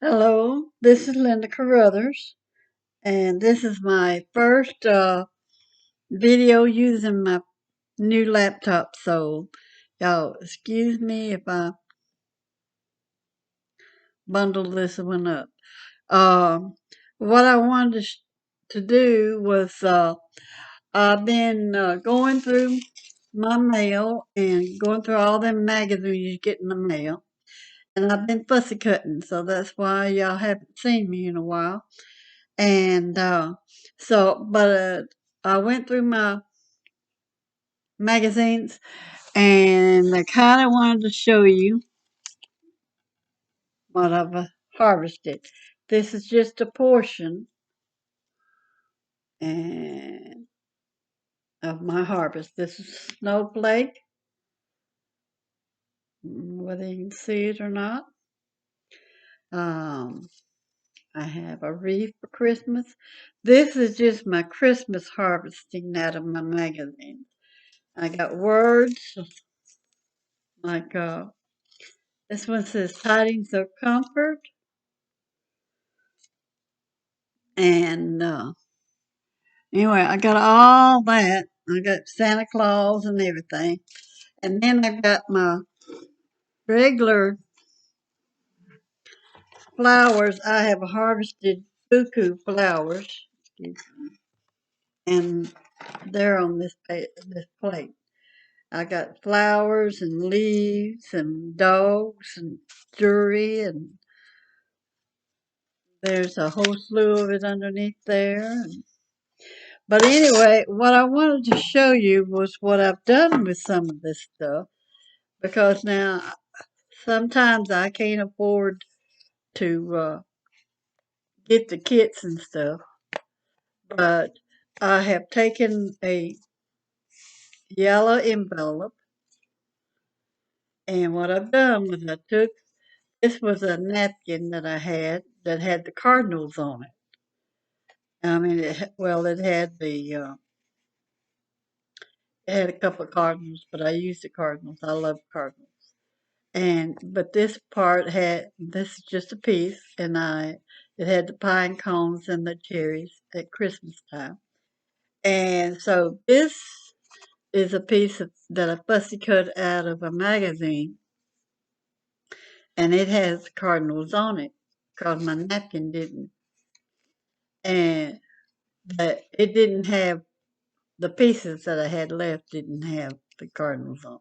Hello, this is Linda Carruthers, and this is my first video using my new laptop. So, y'all, excuse me if I bundle this one up. Um, what I wanted to do was I've been going through my mail and going through all them magazines you get in the mail, and I've been fussy cutting, so that's why y'all haven't seen me in a while. And but I went through my magazines and I kind of wanted to show you what I've harvested. This is just a portion and of my harvest. This is snowflake, whether you can see it or not. Um, I have a wreath for Christmas. This is just my Christmas harvesting out of my magazine. I got words like this one says tidings of comfort, and anyway, I got all that. I got Santa Claus and everything, and then I got my regular flowers. I have harvested buku flowers, and they're on this plate. I got flowers and leaves and dogs and jewelry, and there's a whole slew of it underneath there. But anyway, what I wanted to show you was what I've done with some of this stuff because now sometimes I can't afford to get the kits and stuff, but I have taken a yellow envelope, and what I've done was this was a napkin that I had that had the cardinals on it. I mean, it had it had a couple of cardinals, but I used the cardinals. I love cardinals. And but this is just a piece, and it had the pine cones and the cherries at Christmas time. And so this is a piece that I fussy cut out of a magazine, and it has cardinals on it because my napkin didn't, and that it didn't have the pieces that I had left didn't have the cardinals on.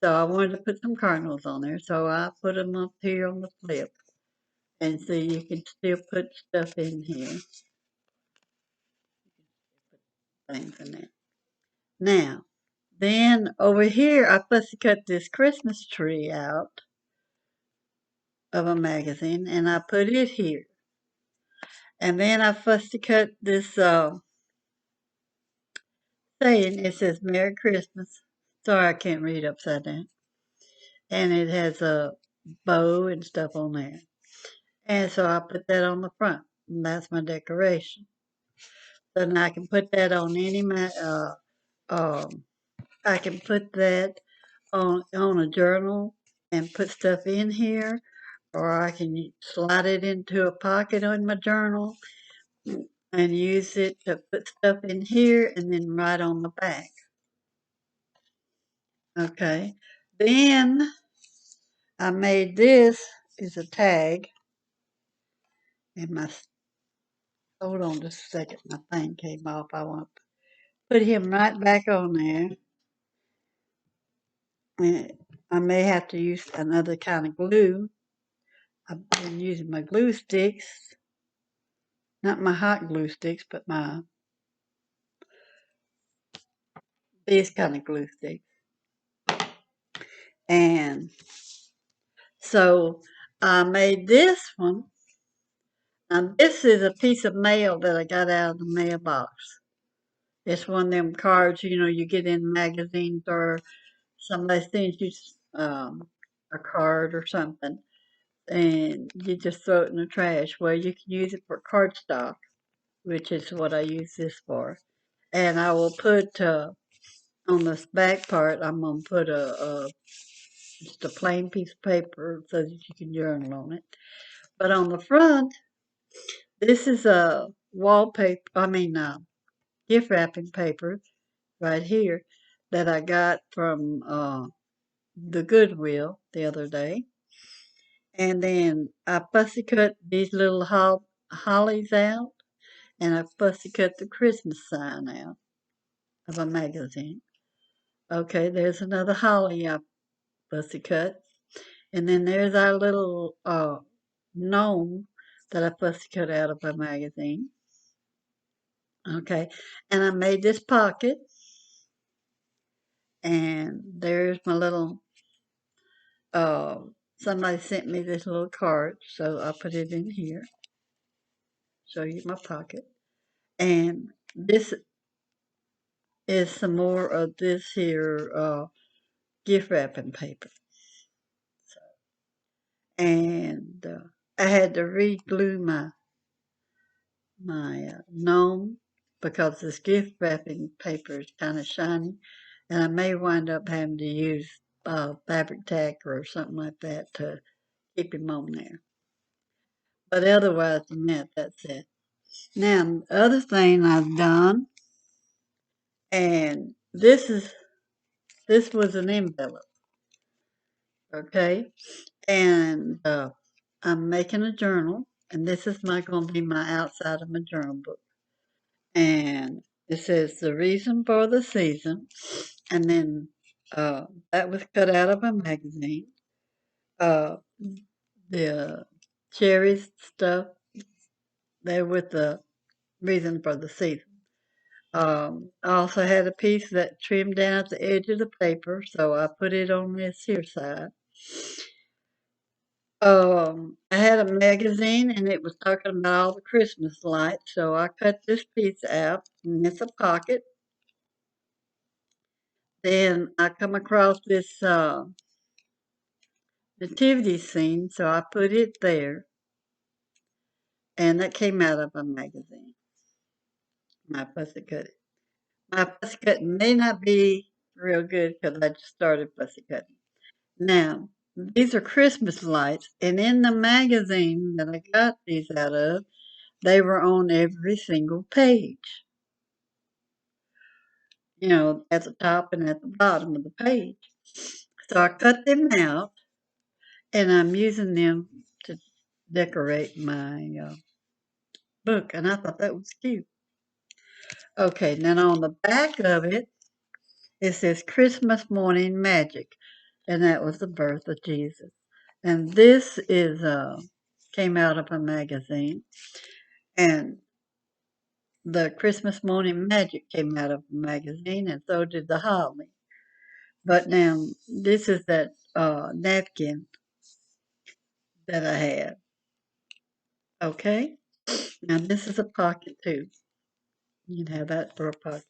So I wanted to put some cardinals on there, so I put them up here on the flip. And so you can still put stuff in here, things in there. Now, then over here, I fussy cut this Christmas tree out of a magazine, and I put it here. And then I fussy cut this saying. It says Merry Christmas. Sorry, I can't read upside down. And it has a bow and stuff on there. And so I put that on the front. And that's my decoration. So now I can put that on um, I can put that on a journal and put stuff in here, or I can slide it into a pocket on my journal and use it to put stuff in here and then write on the back. Okay. Then I made this is a tag, and hold on just a second, my thing came off. I want to put him right back on there. And I may have to use another kind of glue. I've been using my glue sticks, not my hot glue sticks, but these kind of glue sticks. And so I made this one. And this is a piece of mail that I got out of the mailbox. It's one of them cards, you get in magazines or somebody sends you a card or something, and you just throw it in the trash. Well, you can use it for cardstock, which is what I use this for. And I will put on this back part, I'm going to put a just a plain piece of paper so that you can journal on it. But on the front, this is a wallpaper, gift wrapping paper right here that I got from the Goodwill the other day. And then I fussy cut these little hollies out, and I fussy cut the Christmas sign out of a magazine. Okay, there's another holly I fussy cut. And then there's our little gnome that I fussy cut out of a magazine. Okay, and I made this pocket, and there's my little, uh, somebody sent me this little card, so I put it in here. Show you my pocket. And this is some more of this here gift wrapping paper. And I had to re-glue my gnome because this gift wrapping paper is kind of shiny, and I may wind up having to use fabric tack or something like that to keep him on there. But otherwise than that, that's it. Now, the other thing I've done, and this was an envelope, okay, and I'm making a journal, and this is going to be my outside of my journal book. And it says the reason for the season, and then that was cut out of a magazine. Uh, the cherries stuff there with the reason for the season. I also had a piece that trimmed down at the edge of the paper, so I put it on this here side. I had a magazine and it was talking about all the Christmas lights, so I cut this piece out and it's a pocket. Then I come across this nativity scene, so I put it there, and that came out of a magazine. My fussy cutting. My fussy cutting may not be real good because I just started fussy cutting. Now, these are Christmas lights, and in the magazine that I got these out of, they were on every single page. You know, at the top and at the bottom of the page. So I cut them out, and I'm using them to decorate my book, and I thought that was cute. Okay, then on the back of it, it says Christmas Morning Magic, and that was the birth of Jesus. And this is came out of a magazine, and the Christmas Morning Magic came out of a magazine, and so did the holly. But now this is that napkin that I have. Okay, now this is a pocket too. You can have that for a pocket.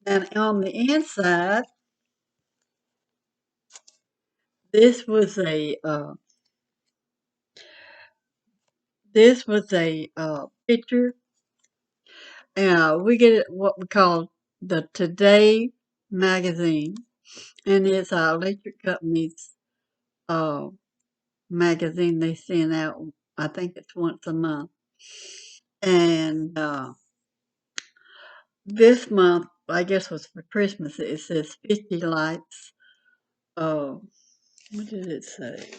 And on the inside, this was a picture. We get what we call the Today magazine, and it's our electric company's uh, magazine they send out. I think it's once a month. And this month, I guess was for Christmas. It says 50 lights. Uh, what did it say?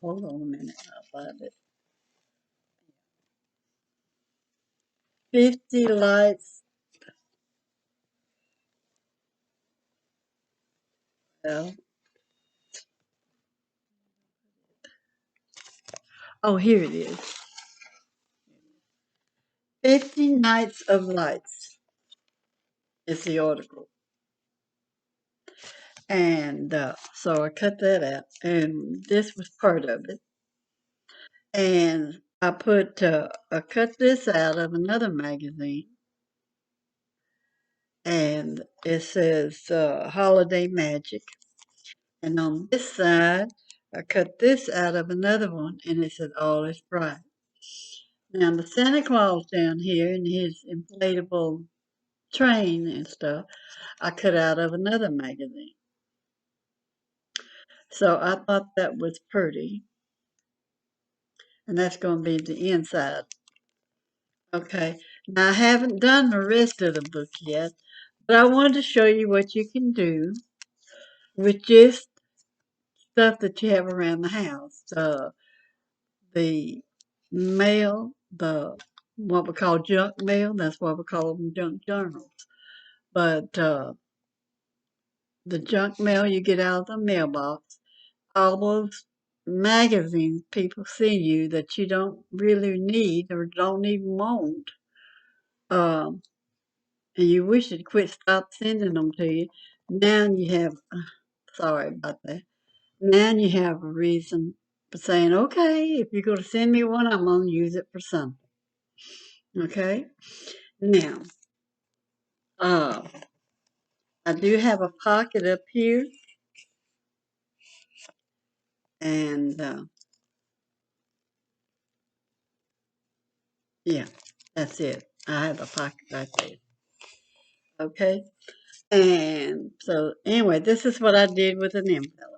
Hold on a minute, I'll find it. 50 lights. Well, oh, here it is. 50 Nights of Lights is the article. And so I cut that out, and this was part of it. And I cut this out of another magazine, and it says Holiday Magic. And on this side, I cut this out of another one, and it said All is Bright. Now, the Santa Claus down here in his inflatable train and stuff, I cut out of another magazine. So I thought that was pretty. And that's going to be the inside. Okay. Now I haven't done the rest of the book yet, but I wanted to show you what you can do with just stuff that you have around the house. The mail, the what we call junk mail, that's why we call them junk journals. But the junk mail you get out of the mailbox, all those magazines people send you that you don't really need or don't even want, um, and you wish it quit stop sending them to you. Now you have, sorry about that. Now you have a reason for saying, okay, if you're going to send me one, I'm going to use it for something. Okay? Now, uh, I do have a pocket up here, and yeah, that's it. I have a pocket right there. Okay? And so, anyway, this is what I did with an envelope.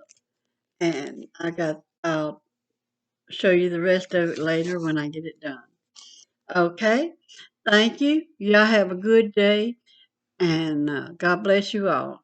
And I'll show you the rest of it later when I get it done. Okay? Thank you. Y'all have a good day, and God bless you all.